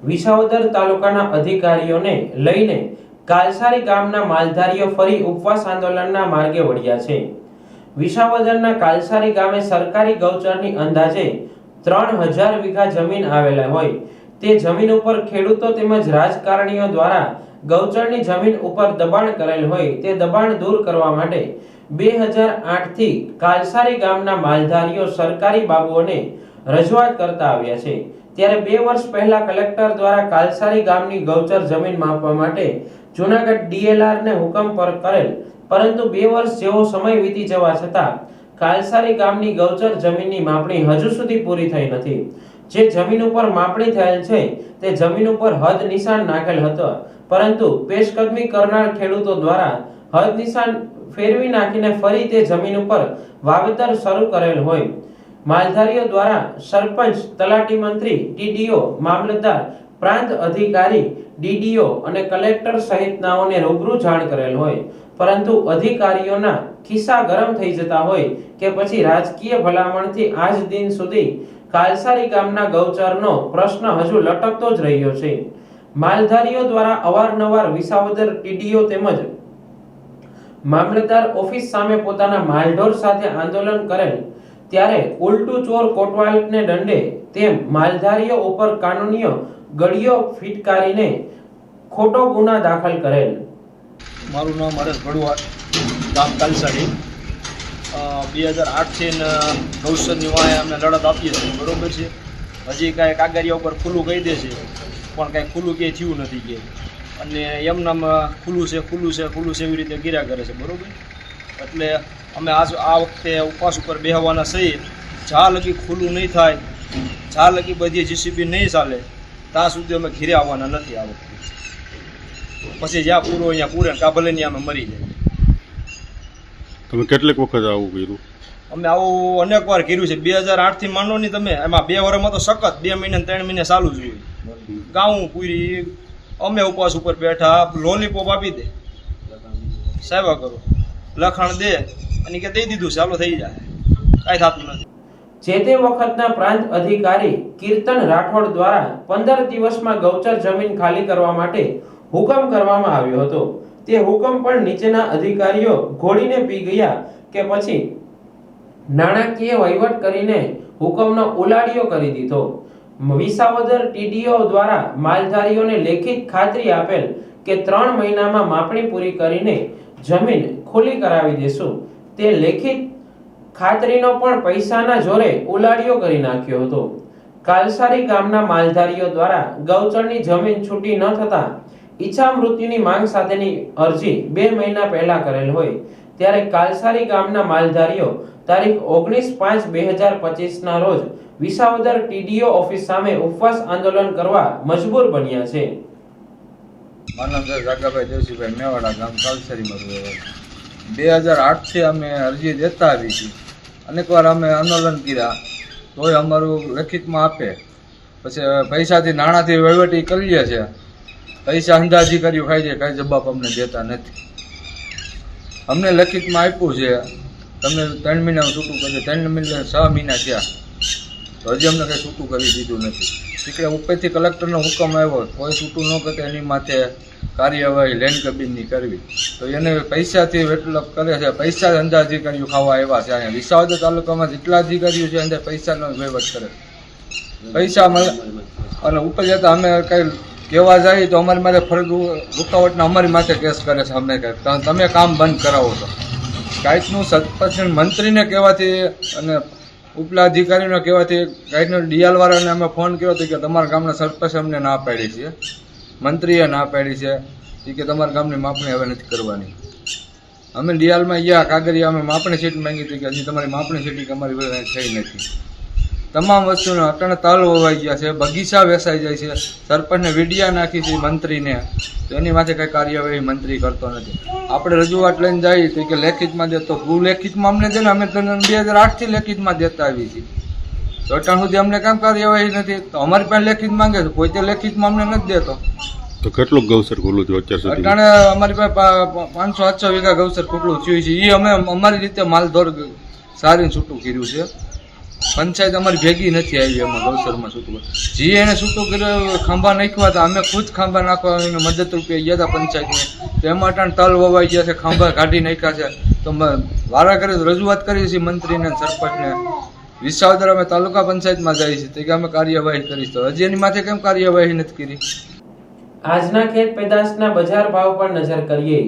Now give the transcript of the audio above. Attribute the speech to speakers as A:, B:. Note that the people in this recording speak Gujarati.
A: વિસાવદર તાલુકાના અધિકારીઓને લઈને કાલસારી ગામના માલધારીઓ ફરી ઉપવાસ આંદોલનના માર્ગે વળ્યા છે। વિસાવદરના કાલસારી ગામે સરકારી ગૌચરની અંદાજે 3000 વીઘા જમીન આવેલા હોય તે જમીન ઉપર ખેડૂતો તેમજ રાજકારણીઓ દ્વારા ગૌચરની જમીન ઉપર દબાણ કરેલ હોય તે દબાણ દૂર કરવા માટે 2008 થી કાલસારી ગામના માલધારીઓ સરકારી બાબુઓને રજૂઆત કરતા આવ્યા છે। ત્યારે 2 વર્ષ પહેલા કલેક્ટર દ્વારા કાલસારી ગામની ગૌચર જમીન માપવા માટે જૂનાગઢ ડીએલઆર ને હુકમ પર કરેલ, પરંતુ 2 વર્ષ જેવો સમય વીતી જવા છતાં કાલસારી ગામની ગૌચર જમીનની માપણી હજુ સુધી પૂરી થઈ નથી। જે જમીન ઉપર માપણી થયેલ છે તે જમીન ઉપર હદ નિશાન નાખેલ હતો, પરંતુ પેશકદમી કરનાર ખેડૂતો દ્વારા હદ નિશાન ફેરવી નાખીને ફરી તે જમીન ઉપર વાવેતર શરૂ કરેલ હોય માલધારીઓ દ્વારા સરપંચ, તલાટી મંત્રી, ટીડીઓ, મામલતદાર, પ્રાંત અધિકારી, ડીડીઓ અને કલેક્ટર સહિતનાઓને રૂબરૂ જાણ કરેલ હોય, પરંતુ અધિકારીઓના ખિસ્સા ગરમ થઈ જતા હોય કે પછી રાજકીય ભલામણથી આજ દિન સુધી કાલસારી ગામના ગૌચરનો પ્રશ્ન હજુ લટકતો જ રહ્યો છે। માલધારીઓ દ્વારા અવારનવાર વિસાવદર ટીડીઓ તેમજ મામલતદાર ઓફિસ સામે પોતાના માલઢોર સાથે આંદોલન કરેલ, ત્યારે ઉલટું ચોર કોટવાલને દંડે તેમ માલધારીઓ ઉપર કાનૂનીય ગળીઓ ફિટકારીને ખોટો ગુના દાખલ કરેલ।
B: મારું નામ હરેશ ભડવાડ, ગામ કાલસારી। 2008 થી ગૌચરની વાંહે અમે લડત આપીએ છીએ, બરોબર છે। હજી કાંઈ કાગળિયા ઉપર ખુલ્લું કહી દે છે, પણ કાંઈ ખુલ્લું ક્યાંય થયું નથી કે, અને એમનામ ખુલ્લું છે એવી રીતે ગીર્યા કરે છે, બરોબર। એટલે અમે આ વખતે ઉપવાસ ઉપર બેહવાના છીએ। જ્યાં લગી ખુલ્લું નહીં થાય, જ્યાં લગી બધી જીસીબી નહીં ચાલે, ત્યાં સુધી અમે ઘીરે આવવાના નથી આ વખતે। પછી જ્યાં પૂરો અહીંયા પૂરે કાભલે ની અમે મરી જાય।
C: તમે કેટલીક વખત આવું કર્યું?
B: અમે આવું અનેક વાર કર્યું છે। 2008 થી માનો નહીં તમે, એમાં 2 વર્ષમાં તો સખત 2 મહિને 3 મહિને ચાલુ જ હોય। ગાઉં પૂરી અમે ઉપવાસ ઉપર બેઠા, લોલીપોપ આપી દે, સાહેબ કરો, લખાણ દે અને કે દઈ દીધું, ચાલો થઈ જાય, કાંઈ થતું નથી।
A: જે તે વખતના પ્રાંત અધિકારી કીર્તન રાઠોડ દ્વારા 15 દિવસમાં ગૌચર જમીન ખાલી કરવા માટે હુકમ કરવામાં આવ્યો હતો। તે હુકમ પણ નીચેના અધિકારીઓ ઘોડીને પી ગયા કે પછી નાણાકીય વહીવટ કરીને હુકમનો ઉલાડિયો કરી દીધો। વિસાવદર ટીડીઓ દ્વારા માલધારીઓને લેખિત ખાતરી આપેલ કે 3 મહિનામાં માપણી પૂરી કરીને જમીન ખુલ્લી કરાવી દેશું। તે લેખિત ખાતરીનો પણ પૈસાના જોરે ઉલાડિયો કરી નાખ્યો હતો। કાલસારી ગામના માલધારીઓ દ્વારા ગૌચરની જમીન છૂટી ન થતા ઈચ્છા મૃત્યુની માંગ સાથેની અરજી 2 મહિના પહેલા કરેલ હોય, ત્યારે કાલસારી ગામના માલધારીઓ તારીખ 19/5/2025 ના રોજ વિસાવદર ટીડીઓ ઓફિસ સામે ઉપવાસ આંદોલન કરવા મજબૂર બન્યા છે।
D: મારું નામ છે જાગાભાઈ દેવસીભાઈ મેવાડા, ગામ કાલસારીમાં રહે। 2008 થી અમે અરજી દેતા આવી છીએ, અનેકવાર અમે આંદોલન કર્યા, તોય અમારું લેખિતમાં આપે, પછી પૈસાથી નાણાંથી વહીવટી કરીએ છીએ, પૈસા અંદાજી કર્યું ખાઈ જાય, કાંઈ જવાબ અમને દેતા નથી। અમને લેખિતમાં આપ્યું છે તમે 3 મહિનામાં છૂટું કરી, 3 મહિના 6 મહિના થયા તો હજી અમને કંઈ છૂટું કરી દીધું નથી। એટલે ઉપરથી કલેક્ટરનો હુકમ આવ્યો, કોઈ છૂટું ન કરે એની માથે કાર્યવાહી લેન્ડ કબીલની કરવી, તો એને પૈસાથી વેટલપ કરે છે, પૈસા અંદાજી કર્યું ખાવા આવ્યા છે। અહીંયા વિસાવદર તાલુકામાં જેટલા અધિકારીઓ છે અંદર પૈસાનો વહીવટ કરે, પૈસા મળે, અને ઉપર જતાં અમે કંઈ કહેવા જાય તો અમારી માથે ફરજ રૂકાવટના અમારી માથે કેસ કરે છે। અમને તમે કામ બંધ કરાવો છો, કાંઈકનું સરપંચ મંત્રીને કહેવાથી અને ઉપલા અધિકારીને કહેવાથી કાંઈકનો ડીએલવાળાને અમે ફોન કર્યો હતો કે તમારા ગામના સરપંચ અમને ના પાડી છે, મંત્રીએ ના પાડી છે એ કે તમારા ગામની માપણી હવે નથી કરવાની। અમે ડીએલમાં ગયા કાગળિયા અમે માપણી સીટ માંગી હતી કે હજી તમારી માપણી સીટ અમારી થઈ નથી। તમામ વસ્તુનો અટાણે તલ હોવાઈ ગયા છે, બગીચા વેસાઈ જાય છે, સરપંચને વિડિયા નાખી છે મંત્રીને, તો એની માથે કંઈ કાર્યવાહી મંત્રી કરતો નથી। આપણે રજૂઆત લઈને જઈએ તો કે લેખિતમાં દેતો, તું લેખિતમાં અમને દે ને, અમે તને 2008 થી લેખિતમાં દેતા આવી છીએ, તો અટાણ સુધી અમને કામ કાર્યવાહી નથી, તો અમારી પાસે લેખિત માંગે છે, કોઈ તે લેખિતમાં અમને નથી દેતો।
C: તો કેટલું ગૌચર ખુલ્લું થયું અત્યાર સુધી?
D: અટાણે અમારી પાસે 500-700 વીઘા ગૌચર ખુલ્લું થયું છે, એ અમે અમારી રીતે માલધોર સારી છૂટું કર્યું છે। પંચાયત અમારી ભેગી નથી આવી એમાં ગૌસરમાં છૂટું જે એને છૂટું કર્યો ખાંભા નાખ્યા હતા અમે ખુદ ખાંભા નાખવા મદદ રૂપિયા ગયા હતા પંચાયતને તો એમાં અટાણ તલ વવાઈ ગયા છે ખાંભા કાઢી નાખ્યા છે તો વારા કરે રજૂઆત કરી છે મંત્રીને સરપંચને વિસાવદર અમે તાલુકા પંચાયતમાં જઈએ છીએ તો કે અમે કાર્યવાહી કરીશ તો હજી એની માથે કેમ કાર્યવાહી નથી કરી.
A: આજના ખેત પેદાશના બજાર ભાવ પર નજર કરીએ